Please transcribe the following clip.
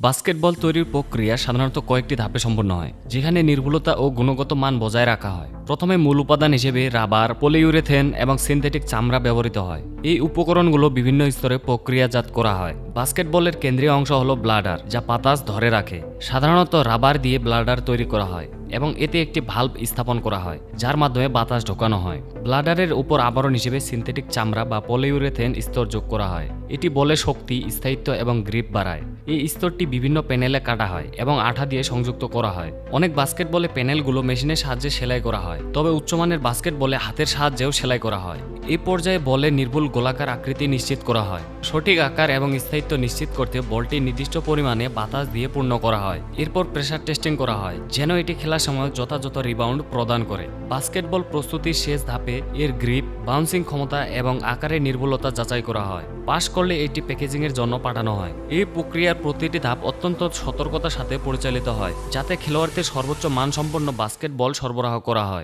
Basketball তৈরির প্রক্রিয়া সাধারণত কয়েকটি ধাপে সম্পন্ন হয়, যেখানে নির্ভুলতা ও গুণগত মান বজায় রাখা হয়। প্রথমে মূল উপাদান হিসেবে রাবার, পলিইউরেথেন এবং সিনথেটিক চামড়া ব্যবহৃত হয়। এই উপকরণগুলো বিভিন্ন স্তরে প্রক্রিয়াজাত করা হয়। বাস্কেটবলের কেন্দ্রীয় অংশ হলো ব্লাডার, যা বাতাস ধরে রাখে। সাধারণত রাবার দিয়ে ব্লাডার তৈরি করা হয় এবং এতে একটি ভাল্ব স্থাপন করা হয়, যার মাধ্যমে বাতাস ঢোকানো হয়। ব্লাডারের উপর আবরণ হিসেবে সিনথেটিক চামড়া বা পলিইউরেথেন স্তর যোগ করা হয়। এটি বলের শক্তি, স্থায়িত্ব এবং গ্রিপ বাড়ায়। এই স্তরটি বিভিন্ন প্যানেলে কাটা হয় এবং আঠা দিয়ে সংযুক্ত করা হয়। অনেক বাস্কেটবলে প্যানেলগুলো মেশিনের সাহায্যে সেলাই করা হয়, তবে উচ্চমানের বাস্কেটবলে হাতের সাহায্যেও সেলাই করা হয়। এই পর্যায়ে বলের নির্ভুল গোলাকার আকৃতি নিশ্চিত করা হয়। সঠিক আকার এবং স্থায়িত্ব নিশ্চিত করতে বলটি নির্দিষ্ট পরিমাণে বাতাস দিয়ে পূর্ণ করা হয়। এরপর প্রেসার টেস্টিং করা হয়, যেন এটি খেলার সময় যথাযথ রিবাউন্ড প্রদান করে। বাস্কেটবল প্রস্তুতির শেষ ধাপে এর গ্রিপ, বাউন্সিং ক্ষমতা এবং আকারের নির্ভুলতা যাচাই করা হয়। পাস করলে এটি প্যাকেজিংয়ের জন্য পাঠানো হয়। এই প্রক্রিয়ার প্রতিটি ধাপ অত্যন্ত সতর্কতার সাথে পরিচালিত হয়, যাতে খেলোয়াড়দের সর্বোচ্চ মানসম্পন্ন বাস্কেটবল সরবরাহ করা হয়।